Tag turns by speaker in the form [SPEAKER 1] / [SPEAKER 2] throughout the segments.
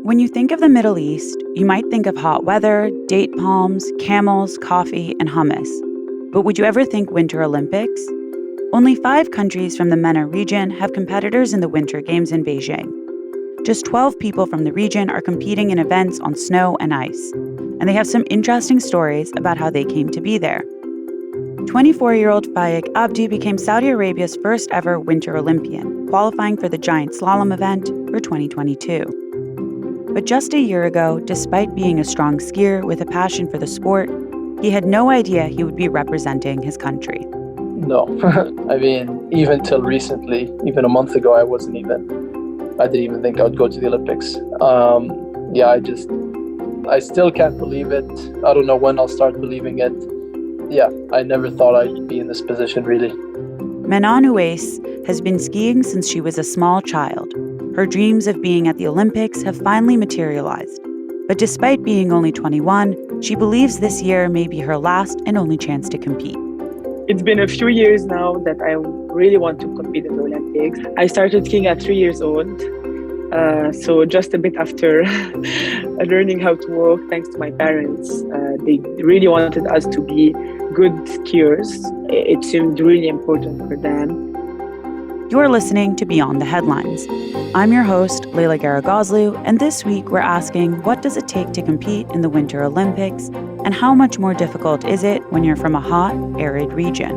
[SPEAKER 1] When you think of the Middle East, you might think of hot weather, date palms, camels, coffee, and hummus. But would you ever think Winter Olympics? Only 5 countries from the Mena region have competitors in the Winter Games in Beijing. Just 12 people from the region are competing in events on snow and ice, and they have some interesting stories about how they came to be there. 24-year-old Faik Abdi became Saudi Arabia's first ever Winter Olympian, qualifying for the giant slalom event for 2022. But just a year ago, despite being a strong skier with a passion for the sport, he had no idea he would be representing his country.
[SPEAKER 2] No, I mean, even till recently, even a month ago, I didn't even think I would go to the Olympics. I still can't believe it. I don't know when I'll start believing it. Yeah, I never thought I'd be in this position, really.
[SPEAKER 1] Mena has been skiing since she was a small child. Her dreams of being at the Olympics have finally materialized. But despite being only 21, she believes this year may be her last and only chance to compete.
[SPEAKER 3] It's been a few years now that I really want to compete in the Olympics. I started skiing at 3 years old, so just a bit after learning how to walk, thanks to my parents. They really wanted us to be good skiers. It seemed really important for them.
[SPEAKER 1] You're listening to Beyond the Headlines. I'm your host, Leila Gharagozlou, and this week we're asking, what does it take to compete in the Winter Olympics, and how much more difficult is it when you're from a hot, arid region?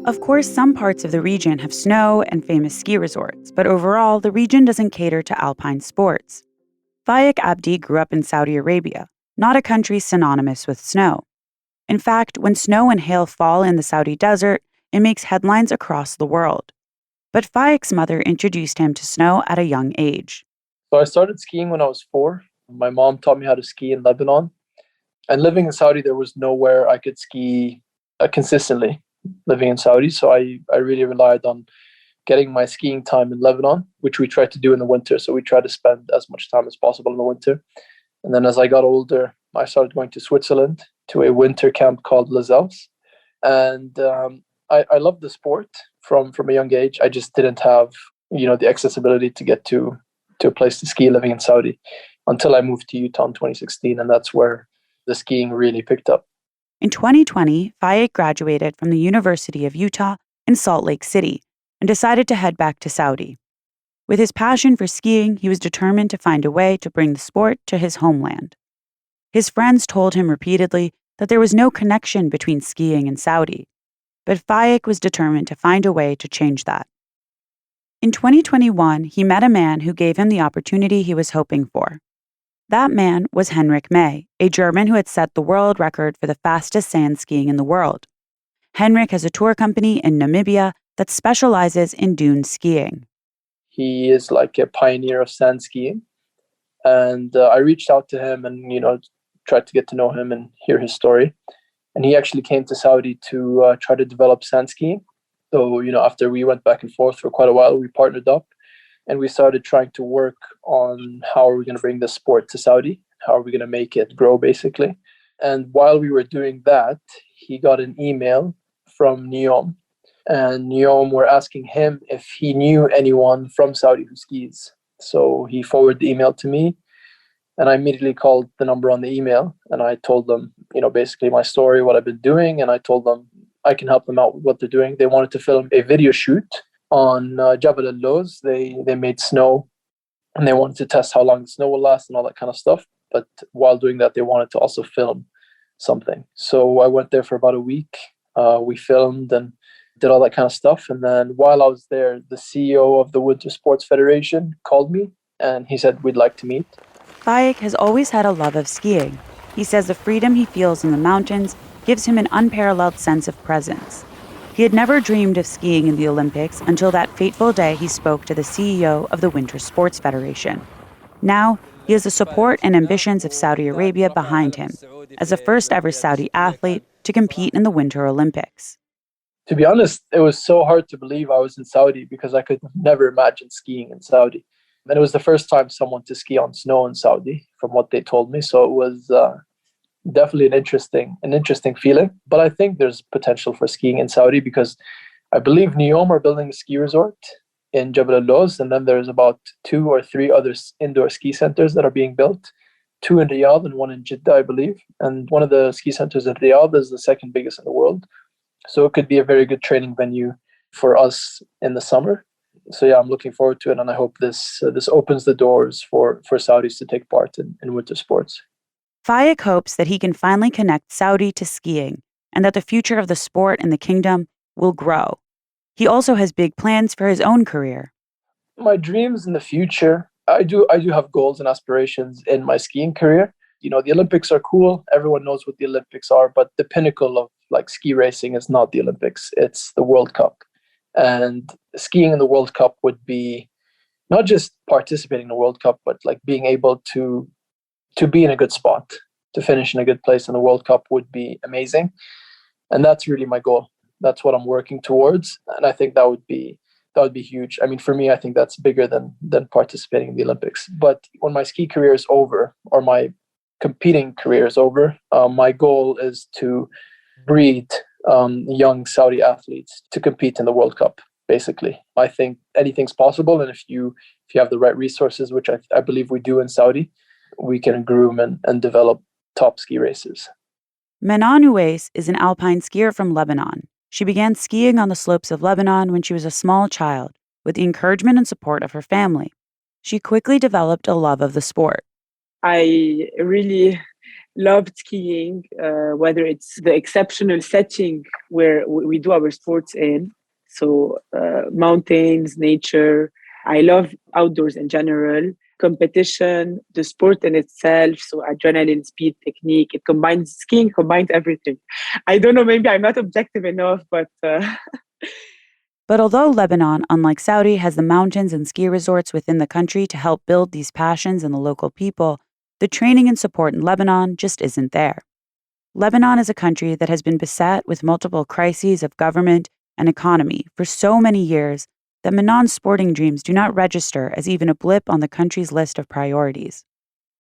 [SPEAKER 1] Of course, some parts of the region have snow and famous ski resorts, but overall, the region doesn't cater to alpine sports. Faik Abdi grew up in Saudi Arabia, not a country synonymous with snow. In fact, when snow and hail fall in the Saudi desert, it makes headlines across the world. But Faik's mother introduced him to snow at a young age.
[SPEAKER 2] So I started skiing when I was 4. My mom taught me how to ski in Lebanon. And living in Saudi, there was nowhere I could ski consistently living in Saudi. So I really relied on getting my skiing time in Lebanon, which we tried to do in the winter. So we tried to spend as much time as possible in the winter. And then as I got older, I started going to Switzerland to a winter camp called Les Alpes. And I loved the sport from a young age. I just didn't have, the accessibility to get to a place to ski living in Saudi until I moved to Utah in 2016. And that's where the skiing really picked up.
[SPEAKER 1] In 2020, Faik graduated from the University of Utah in Salt Lake City and decided to head back to Saudi. With his passion for skiing, he was determined to find a way to bring the sport to his homeland. His friends told him repeatedly that there was no connection between skiing and Saudi, but Faik was determined to find a way to change that. In 2021, he met a man who gave him the opportunity he was hoping for. That man was Henrik May, a German who had set the world record for the fastest sand skiing in the world. Henrik has a tour company in Namibia that specializes in dune skiing.
[SPEAKER 2] He is like a pioneer of sand skiing. And I reached out to him and, tried to get to know him and hear his story. And he actually came to Saudi to try to develop sand skiing. So, after we went back and forth for quite a while, we partnered up and we started trying to work on how are we going to bring this sport to Saudi? How are we going to make it grow, basically? And while we were doing that, he got an email from NEOM. And NEOM were asking him if he knew anyone from Saudi who skis. So he forwarded the email to me. And I immediately called the number on the email and I told them, basically my story, what I've been doing. And I told them I can help them out with what they're doing. They wanted to film a video shoot on Jabal al-Lawz. They made snow and they wanted to test how long the snow will last and all that kind of stuff. But while doing that, they wanted to also film something. So I went there for about a week. We filmed and did all that kind of stuff. And then while I was there, the CEO of the Winter Sports Federation called me and he said, we'd like to meet.
[SPEAKER 1] Faik has always had a love of skiing. He says the freedom he feels in the mountains gives him an unparalleled sense of presence. He had never dreamed of skiing in the Olympics until that fateful day he spoke to the CEO of the Winter Sports Federation. Now, he has the support and ambitions of Saudi Arabia behind him as the first ever Saudi athlete to compete in the Winter Olympics.
[SPEAKER 2] To be honest, it was so hard to believe I was in Saudi because I could never imagine skiing in Saudi. And it was the first time someone to ski on snow in Saudi, from what they told me. So it was definitely an interesting feeling. But I think there's potential for skiing in Saudi because I believe Neom are building a ski resort in Jabal al-Lawz, and then there's about 2 or 3 other indoor ski centers that are being built. 2 in Riyadh and 1 in Jeddah, I believe. And one of the ski centers in Riyadh is the second biggest in the world. So it could be a very good training venue for us in the summer. So yeah, I'm looking forward to it, and I hope this opens the doors for Saudis to take part in winter sports.
[SPEAKER 1] Faik hopes that he can finally connect Saudi to skiing and that the future of the sport in the kingdom will grow. He also has big plans for his own career.
[SPEAKER 2] My dreams in the future, I do have goals and aspirations in my skiing career. The Olympics are cool. Everyone knows what the Olympics are, but the pinnacle of like ski racing is not the Olympics. It's the World Cup. And skiing in the World Cup would be not just participating in the World Cup, but like being able to be in a good spot, to finish in a good place in the World Cup would be amazing. And that's really my goal. That's what I'm working towards. And I think that would be huge. I mean, for me, I think that's bigger than participating in the Olympics. But when my ski career is over, or my competing career is over, my goal is to breed young Saudi athletes to compete in the World Cup. Basically, I think anything's possible, and if you have the right resources, which I believe we do in Saudi, we can groom and develop top ski racers.
[SPEAKER 1] Mena is an alpine skier from Lebanon. She began skiing on the slopes of Lebanon when she was a small child, with the encouragement and support of her family. She quickly developed a love of the sport.
[SPEAKER 3] I really loved skiing, whether it's the exceptional setting where we do our sports in. So mountains, nature. I love outdoors in general. Competition, the sport in itself. So adrenaline, speed, technique. Skiing combines everything. I don't know, maybe I'm not objective enough, but...
[SPEAKER 1] But although Lebanon, unlike Saudi, has the mountains and ski resorts within the country to help build these passions in the local people, the training and support in Lebanon just isn't there. Lebanon is a country that has been beset with multiple crises of government and economy for so many years that Menan's sporting dreams do not register as even a blip on the country's list of priorities.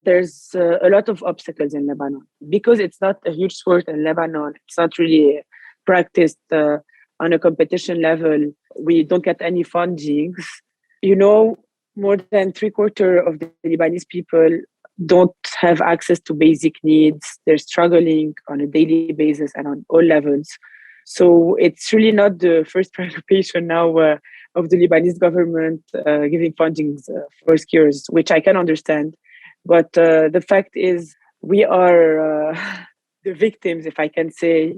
[SPEAKER 3] There's a lot of obstacles in Lebanon. Because it's not a huge sport in Lebanon, it's not really practiced on a competition level. We don't get any fundings. More than 3/4 of the Lebanese people don't have access to basic needs. They're struggling on a daily basis and on all levels. So it's really not the first preoccupation now of the Lebanese government giving fundings for skiers, which I can understand. But the fact is, we are the victims, if I can say.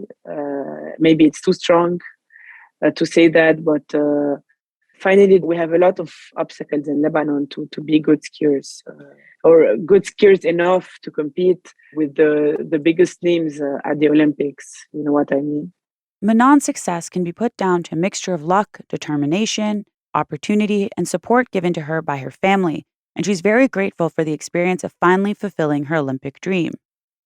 [SPEAKER 3] Maybe it's too strong to say that, but finally, we have a lot of obstacles in Lebanon to be good skiers, or good skiers enough to compete with the biggest names at the Olympics. You know what I mean?
[SPEAKER 1] Menan's success can be put down to a mixture of luck, determination, opportunity, and support given to her by her family, and she's very grateful for the experience of finally fulfilling her Olympic dream,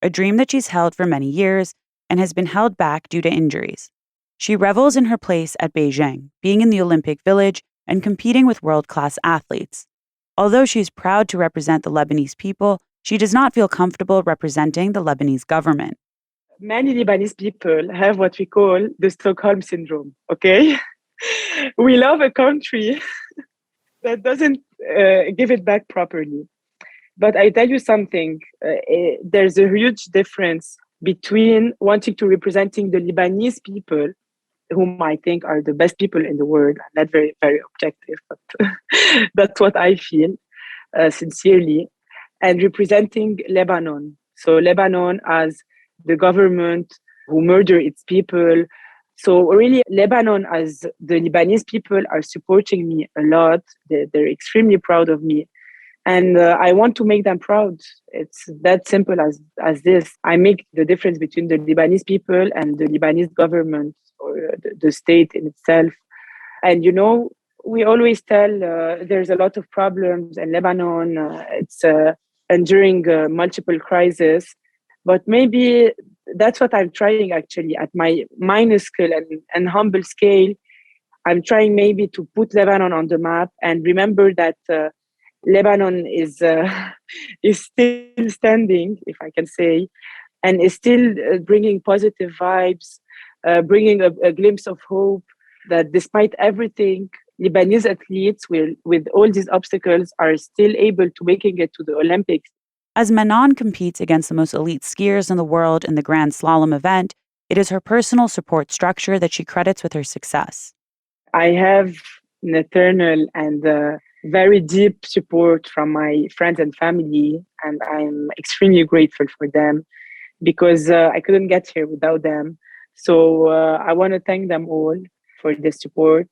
[SPEAKER 1] a dream that she's held for many years and has been held back due to injuries. She revels in her place at Beijing, being in the Olympic Village and competing with world-class athletes. Although she's proud to represent the Lebanese people, she does not feel comfortable representing the Lebanese government.
[SPEAKER 3] Many Lebanese people have what we call the Stockholm syndrome, okay? We love a country that doesn't give it back properly. But I tell you something, there's a huge difference between wanting to representing the Lebanese people, whom I think are the best people in the world. I'm not very, very objective, but that's what I feel sincerely, and representing Lebanon. So Lebanon as the government who murder its people. So really, Lebanon as the Lebanese people are supporting me a lot. They're extremely proud of me. And I want to make them proud. It's that simple as this. I make the difference between the Lebanese people and the Lebanese government, or the state in itself. And, we always tell there's a lot of problems in Lebanon. It's enduring multiple crises. But maybe that's what I'm trying actually at my minuscule and humble scale. I'm trying maybe to put Lebanon on the map and remember that Lebanon is still standing, if I can say, and is still bringing positive vibes, bringing a glimpse of hope, that despite everything, Lebanese athletes with all these obstacles are still able to making it to the Olympics.
[SPEAKER 1] As Mena competes against the most elite skiers in the world in the Grand Slalom event, it is her personal support structure that she credits with her success.
[SPEAKER 3] I have an eternal and very deep support from my friends and family, and I'm extremely grateful for them because I couldn't get here without them. So I want to thank them all for the support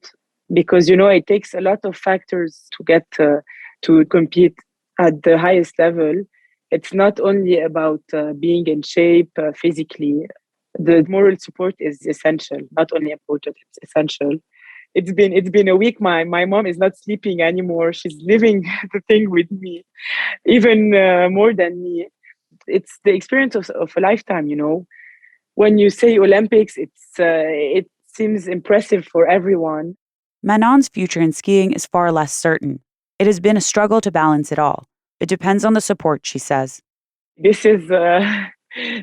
[SPEAKER 3] because, it takes a lot of factors to get to compete at the highest level. It's not only about being in shape physically. The moral support is essential, not only important, it's essential. It's been a week. My mom is not sleeping anymore. She's living the thing with me, even more than me. It's the experience of a lifetime. When you say Olympics, it seems impressive for everyone.
[SPEAKER 1] Menon's future in skiing is far less certain. It has been a struggle to balance it all. It depends on the support, she says.
[SPEAKER 3] This is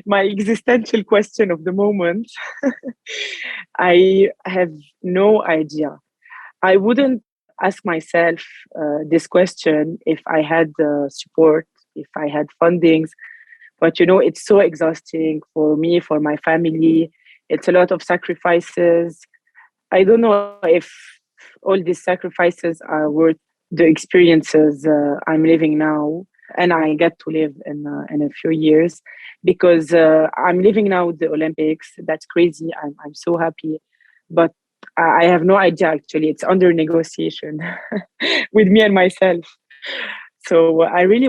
[SPEAKER 3] my existential question of the moment. I have no idea. I wouldn't ask myself this question if I had support, if I had fundings. But it's so exhausting for me, for my family. It's a lot of sacrifices. I don't know if all these sacrifices are worth the experiences I'm living now, and I get to live in a few years, because I'm living now the Olympics. That's crazy. I'm so happy, but I have no idea. Actually, it's under negotiation with me and myself. So I really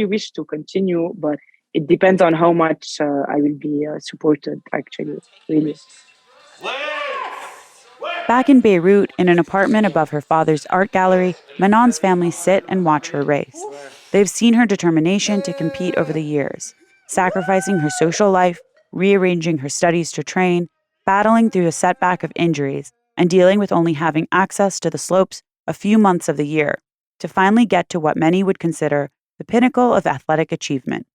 [SPEAKER 3] wish to continue, but it depends on how much I will be supported, actually, really.
[SPEAKER 1] Back in Beirut, in an apartment above her father's art gallery, Menon's family sit and watch her race. They've seen her determination to compete over the years, sacrificing her social life, rearranging her studies to train, battling through a setback of injuries, and dealing with only having access to the slopes a few months of the year, to finally get to what many would consider the pinnacle of athletic achievement,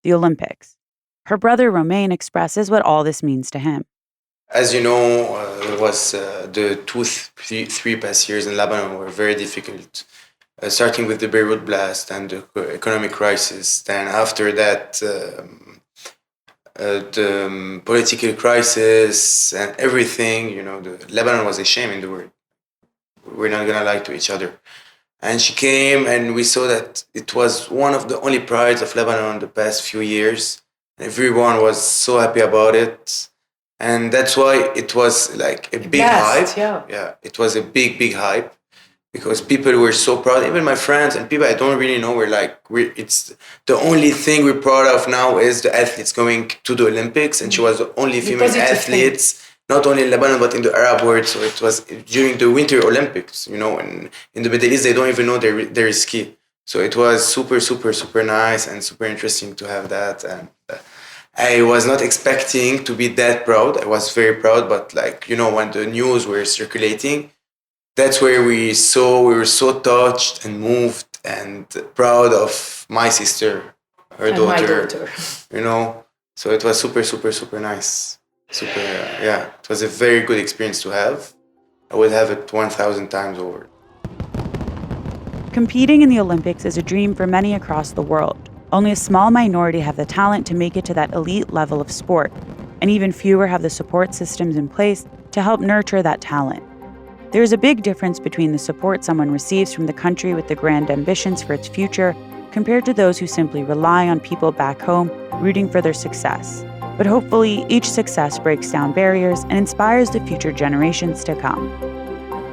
[SPEAKER 1] the Olympics. Her brother Romain expresses what all this means to him.
[SPEAKER 4] As you know, it was the three past years in Lebanon were very difficult, starting with the Beirut blast and the economic crisis. Then after that, the political crisis and everything. Lebanon was a shame in the world. We're not gonna lie to each other. And she came, and we saw that it was one of the only prides of Lebanon the past few years. Everyone was so happy about it. And that's why it was like a big hype. Yeah, it was a big hype because people were so proud. Even my friends and people I don't really know were like, it's the only thing we're proud of now is the athletes going to the Olympics. And she was the only female athlete, not only in Lebanon, but in the Arab world. So it was during the Winter Olympics, and in the Middle East, they don't even know there is ski. So it was super nice and super interesting to have that. And I was not expecting to be that proud. I was very proud, but when the news were circulating, that's where we were so touched and moved and proud of my sister, her and daughter. So it was super nice. It was a very good experience to have. I would have it 1,000 times over.
[SPEAKER 1] Competing in the Olympics is a dream for many across the world. Only a small minority have the talent to make it to that elite level of sport, and even fewer have the support systems in place to help nurture that talent. There is a big difference between the support someone receives from the country with the grand ambitions for its future compared to those who simply rely on people back home rooting for their success. But hopefully, each success breaks down barriers and inspires the future generations to come.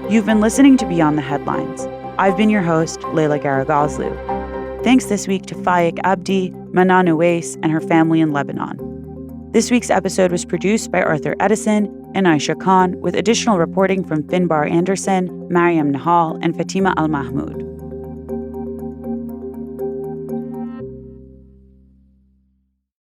[SPEAKER 1] You've been listening to Beyond the Headlines. I've been your host, Leila Gharagozlou. Thanks this week to Faik Abdi, Mena Nouais, and her family in Lebanon. This week's episode was produced by Arthur Edison and Aisha Khan, with additional reporting from Finbar Anderson, Mariam Nahal, and Fatima Al-Mahmoud.